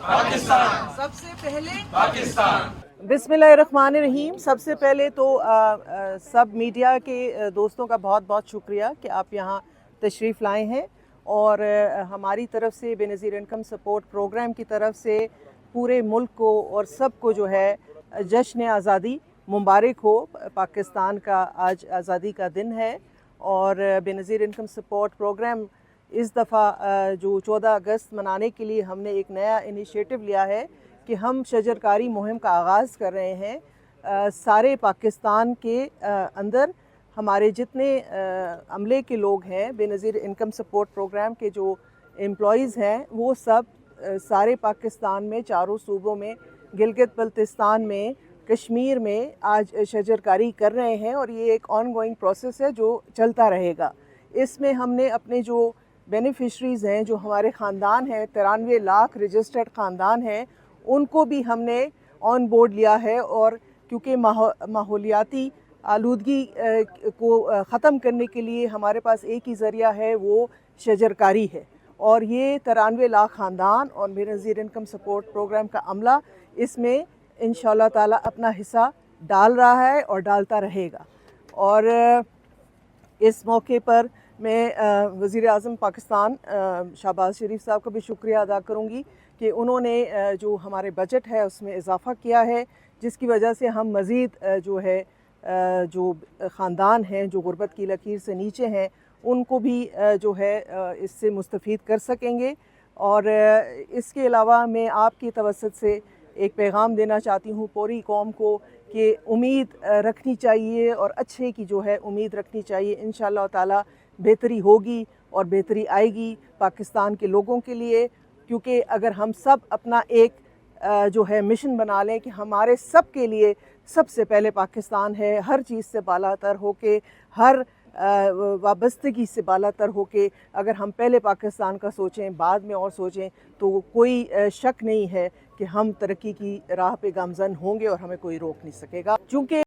पाकिस्तान, सबसे पहले पाकिस्तान। बिस्मिल्लाहिर्रहमानिर्रहीम। सबसे पहले तो सब मीडिया के दोस्तों का बहुत बहुत शुक्रिया कि आप यहाँ तशरीफ़ लाए हैं और हमारी तरफ से बेनज़ीर इनकम सपोर्ट प्रोग्राम की तरफ से पूरे मुल्क को और सबको जो है जश्न आज़ादी मुबारक हो। पाकिस्तान का आज आज़ादी का दिन है और बेनज़ीर इनकम सपोर्ट प्रोग्राम इस दफ़ा जो 14 अगस्त मनाने के लिए हमने एक नया इनिशिएटिव लिया है कि हम शजरकारी मुहिम का आगाज़ कर रहे हैं। सारे पाकिस्तान के अंदर हमारे जितने अमले के लोग हैं, बेनज़ीर इनकम सपोर्ट प्रोग्राम के जो एम्प्लॉइज़ हैं, वो सब सारे पाकिस्तान में चारों सूबों में, गिलगित बल्तिस्तान में, कश्मीर में आज शजरकारी कर रहे हैं और ये एक ऑनगोइंग प्रोसेस है जो चलता रहेगा। इसमें हमने अपने जो बेनिफिशरीज़ हैं, जो हमारे ख़ानदान हैं, 93 लाख रजिस्टर्ड ख़ानदान हैं, उनको भी हमने ऑन बोर्ड लिया है। और क्योंकि माहौलियाती आलूदगी को ख़त्म करने के लिए हमारे पास एक ही ज़रिया है, वो शजरकारी है। और ये 93 लाख ख़ानदान और बेनज़ीर इनकम सपोर्ट प्रोग्राम का अमला इसमें इंशाअल्लाह ताला अपना हिस्सा डाल रहा है और डालता रहेगा। और इस मौके पर मैं वज़ीर आज़म पाकिस्तान शहबाज शरीफ साहब का भी शुक्रिया अदा करूँगी कि उन्होंने जो हमारे बजट है उसमें इजाफ़ा किया है, जिसकी वजह से हम मज़ीद जो है जो ख़ानदान हैं जो गुर्बत की लकीर से नीचे हैं, उनको भी जो है इससे मुस्तफ़ीद कर सकेंगे। और इसके अलावा मैं आपकी तवस्सुत से एक पैगाम देना चाहती हूँ पूरी कौम को कि उम्मीद रखनी चाहिए और अच्छे की जो है उम्मीद रखनी चाहिए। इंशाअल्लाह ताला बेहतरी होगी और बेहतरी आएगी पाकिस्तान के लोगों के लिए। क्योंकि अगर हम सब अपना एक जो है मिशन बना लें कि हमारे सब के लिए सबसे पहले पाकिस्तान है, हर चीज़ से बालातर होके, हर वाबस्तगी से बालातर होके अगर हम पहले पाकिस्तान का सोचें, बाद में और सोचें, तो कोई शक नहीं है कि हम तरक्की की राह पे गामज़न होंगे और हमें कोई रोक नहीं सकेगा। चूँकि